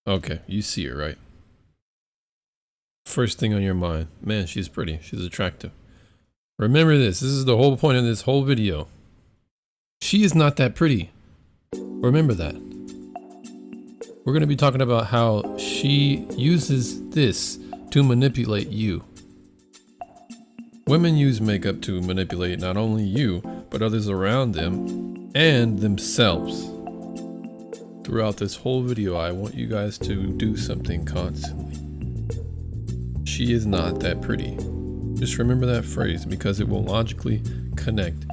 Okay, you see her, right? First thing on your mind, man, she's pretty, she's attractive. Remember this is the whole point of this whole video. She is not that pretty. Remember that. We're going to be talking about how she uses this to manipulate you. Women use makeup to manipulate not only you, but others around them and themselves. Throughout this whole video, I want you guys to do something constantly. She is not that pretty. Just remember that phrase because it will logically connect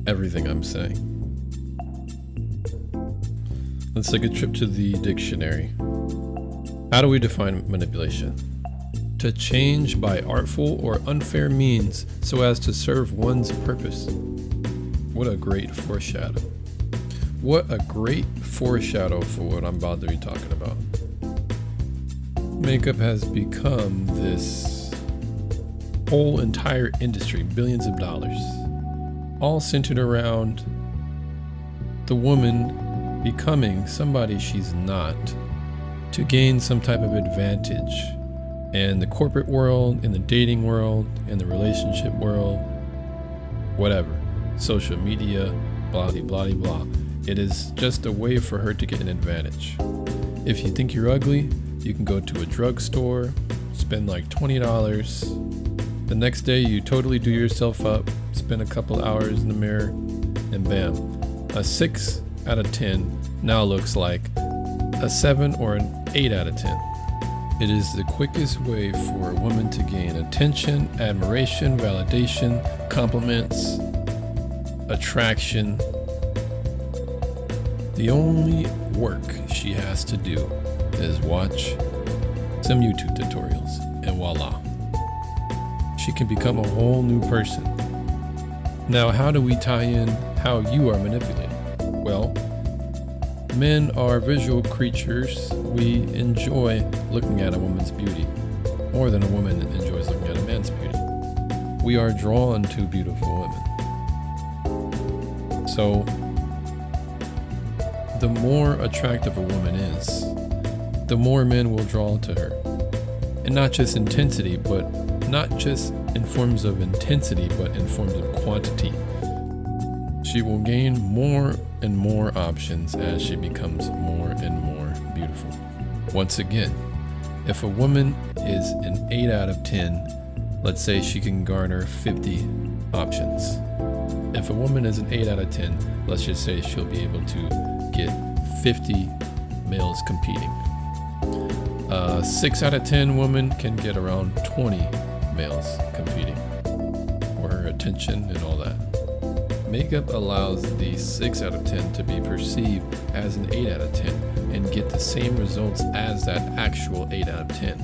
everything I'm saying. Let's take a trip to the dictionary. How do we define manipulation? To change by artful or unfair means so as to serve one's purpose. What a great foreshadow. What a great foreshadow for what I'm about to be talking about. Makeup has become this whole entire industry, billions of dollars, all centered around the woman becoming somebody she's not to gain some type of advantage in the corporate world, in the dating world, in the relationship world, whatever, social media, blah, blah, blah, blah. It is just a way for her to get an advantage. If you think you're ugly, you can go to a drugstore, spend like $20. The next day you totally do yourself up, spend a couple hours in the mirror, and bam, a 6 out of 10 now looks like a 7 or an 8 out of 10. It is the quickest way for a woman to gain attention, admiration, validation, compliments, attraction. The only work she has to do is watch some YouTube tutorials and voila. She can become a whole new person. Now, how do we tie in how you are manipulated? Well, men are visual creatures. We enjoy looking at a woman's beauty more than a woman enjoys looking at a man's beauty. We are drawn to beautiful women. So, the more attractive a woman is, the more men will draw to her. And not just intensity, but not just in forms of intensity, but in forms of quantity. She will gain more and more options as she becomes more and more beautiful. Once again, if a woman is an 8 out of 10, let's say she can garner 50 options. If a woman is an 8 out of 10, let's just say she'll be able to get 50 males competing. A 6 out of 10 woman can get around 20 males competing for her attention and all that. Makeup allows the 6 out of 10 to be perceived as an 8 out of 10 and get the same results as that actual 8 out of 10.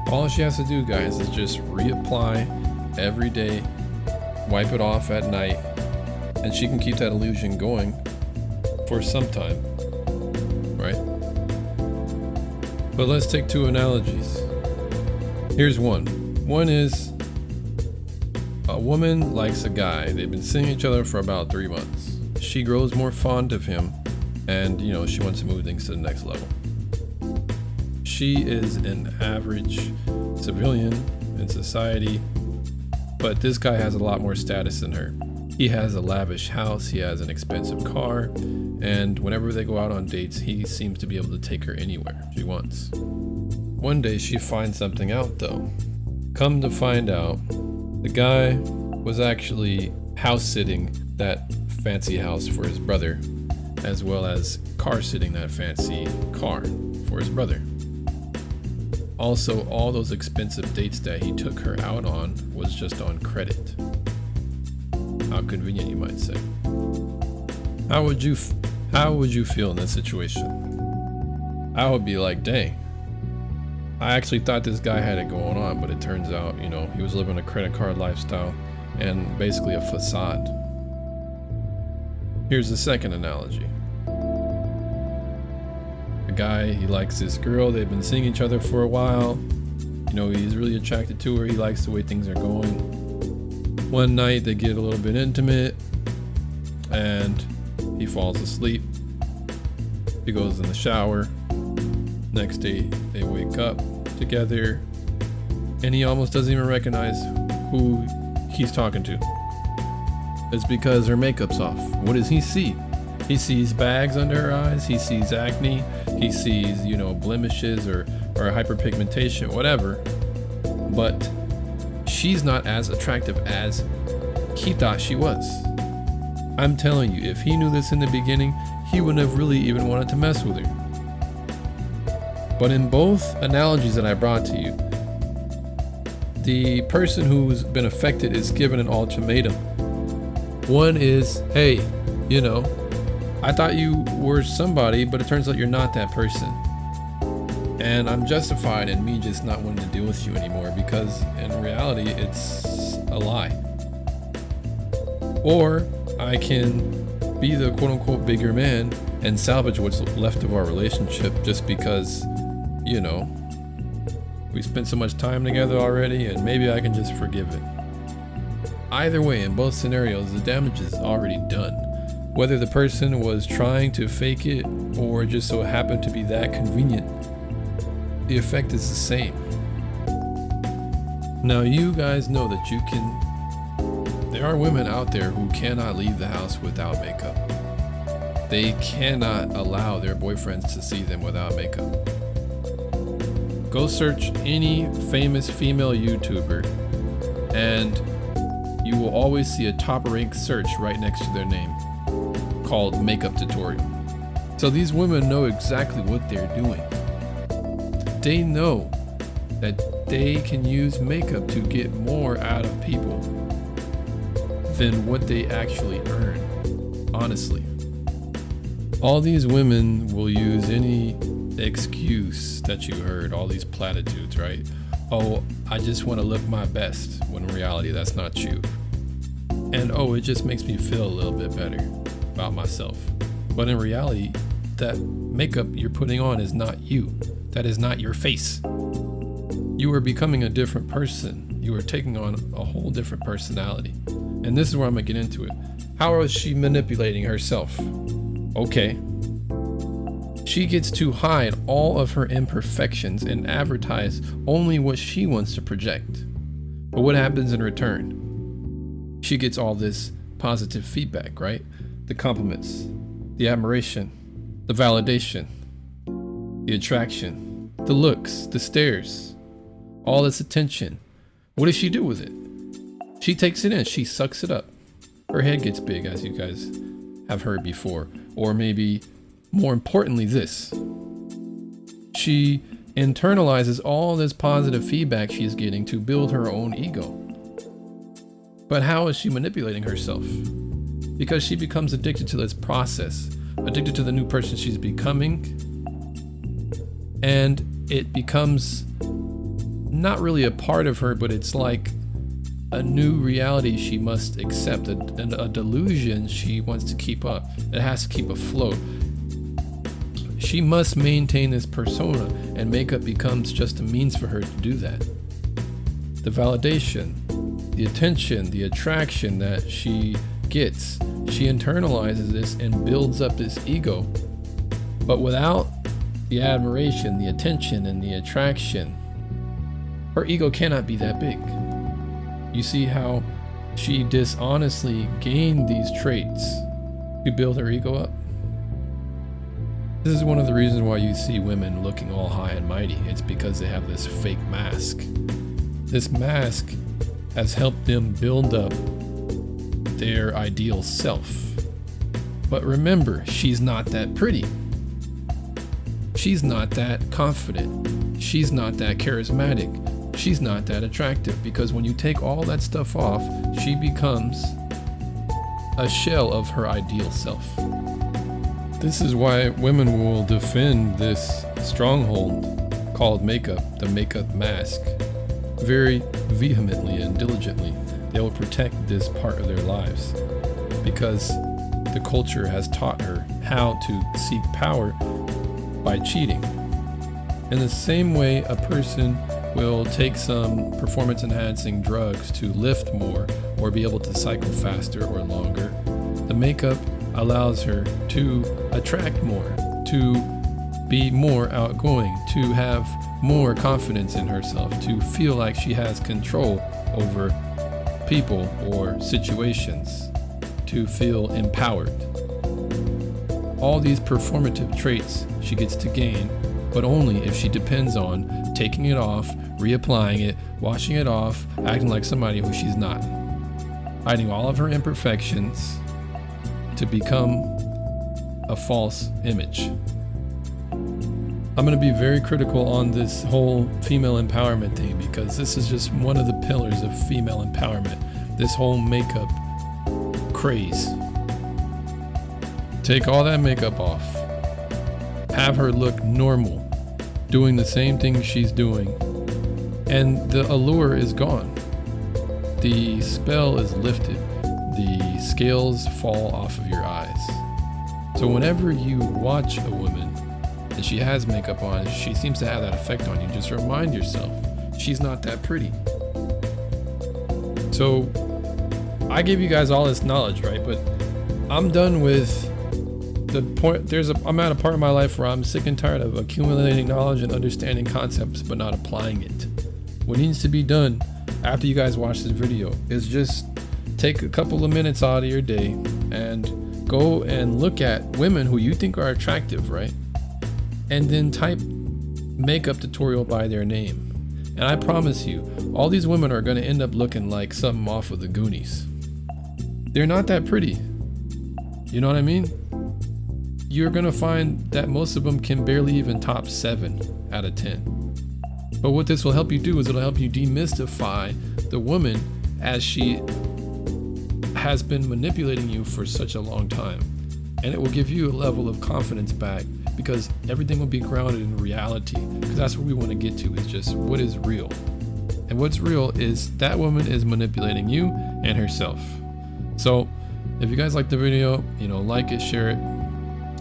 All she has to do, guys, is just reapply every day, wipe it off at night, and she can keep that illusion going for some time, right? But let's take two analogies. Here's one. One is a woman likes a guy. They've been seeing each other for about 3 months. She grows more fond of him and, she wants to move things to the next level. She is an average civilian in society, but this guy has a lot more status than her. He has a lavish house, he has an expensive car, and whenever they go out on dates, he seems to be able to take her anywhere she wants. One day she finds something out though. Come to find out, the guy was actually house sitting that fancy house for his brother, as well as car sitting that fancy car for his brother. Also, all those expensive dates that he took her out on was just on credit. How convenient, you might say. How would you feel in this situation? I would be like, dang. I actually thought this guy had it going on, but it turns out, he was living a credit card lifestyle and basically a facade. Here's the second analogy. A guy, he likes this girl, they've been seeing each other for a while. He's really attracted to her, he likes the way things are going. One night they get a little bit intimate and he falls asleep. He goes in the shower Next day, they wake up together, and he almost doesn't even recognize who he's talking to. It's because her makeup's off. What does he see? He sees bags under her eyes. He sees acne. He sees, blemishes or hyperpigmentation, whatever. But she's not as attractive as he thought she was. I'm telling you, if he knew this in the beginning, he wouldn't have really even wanted to mess with her. But in both analogies that I brought to you, the person who's been affected is given an ultimatum. One is, hey, I thought you were somebody, but it turns out you're not that person. And I'm justified in me just not wanting to deal with you anymore because in reality, it's a lie. Or I can be the quote unquote bigger man and salvage what's left of our relationship just because, we spent so much time together already and maybe I can just forgive it. Either way, in both scenarios, the damage is already done. Whether the person was trying to fake it or just so happened to be that convenient, the effect is the same. Now you guys know that there are women out there who cannot leave the house without makeup. They cannot allow their boyfriends to see them without makeup. Go search any famous female YouTuber and you will always see a top-ranked search right next to their name called makeup tutorial. So these women know exactly what they're doing. They know that they can use makeup to get more out of people than what they actually earn, honestly. All these women will use any excuse that you heard, all these platitudes, right? Oh, I just want to look my best, when in reality that's not you. And oh, it just makes me feel a little bit better about myself. But in reality, that makeup you're putting on is not you. That is not your face. You are becoming a different person. You are taking on a whole different personality. And this is where I'm gonna get into it. How is she manipulating herself? Okay. She gets to hide all of her imperfections and advertise only what she wants to project. But what happens in return? She gets all this positive feedback, right? The compliments, the admiration, the validation, the attraction, the looks, the stares, all this attention. What does she do with it? She takes it in, she sucks it up. Her head gets big, as you guys have heard before. Or maybe more importantly, this. She internalizes all this positive feedback she's getting to build her own ego. But how is she manipulating herself? Because she becomes addicted to this process, addicted to the new person she's becoming, and it becomes not really a part of her, but it's like a new reality she must accept, a delusion she wants to keep up. It has to keep afloat. She must maintain this persona, and makeup becomes just a means for her to do that. The validation, the attention, the attraction that she gets, she internalizes this and builds up this ego. But without the admiration, the attention, and the attraction, her ego cannot be that big. You see how she dishonestly gained these traits to build her ego up? This is one of the reasons why you see women looking all high and mighty. It's because they have this fake mask. This mask has helped them build up their ideal self. But remember, she's not that pretty. She's not that confident. She's not that charismatic. She's not that attractive, because when you take all that stuff off, she becomes a shell of her ideal self. This is why women will defend this stronghold called makeup, the makeup mask, very vehemently and diligently. They will protect this part of their lives because the culture has taught her how to seek power by cheating. In the same way, a person will take some performance enhancing drugs to lift more or be able to cycle faster or longer. The makeup allows her to attract more, to be more outgoing, to have more confidence in herself, to feel like she has control over people or situations, to feel empowered. All these performative traits she gets to gain, but only if she depends on taking it off, reapplying it, washing it off, acting like somebody who she's not, hiding all of her imperfections to become a false image. I'm going to be very critical on this whole female empowerment thing, because this is just one of the pillars of female empowerment. This whole makeup craze. Take all that makeup off. Have her look normal, doing the same thing she's doing, and the allure is gone. The spell is lifted. The scales fall off of your eyes. So whenever you watch a woman and she has makeup on, she seems to have that effect on you, just remind yourself she's not that pretty. So I gave you guys all this knowledge, right? But I'm done with the point. I'm at a part of my life where I'm sick and tired of accumulating knowledge and understanding concepts but not applying it. What needs to be done after you guys watch this video is just take a couple of minutes out of your day and go and look at women who you think are attractive, right? And then type makeup tutorial by their name. And I promise you, all these women are going to end up looking like something off of the Goonies. They're not that pretty. You know what I mean? You're going to find that most of them can barely even top 7 out of 10. But what this will help you do is it'll help you demystify the woman as she has been manipulating you for such a long time. And it will give you a level of confidence back, because everything will be grounded in reality, because that's what we want to get to, is just what is real. And what's real is that woman is manipulating you and herself. So if you guys like the video, like it, share it,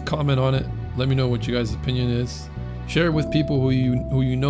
comment on it, let me know what you guys' opinion is, share it with people who you know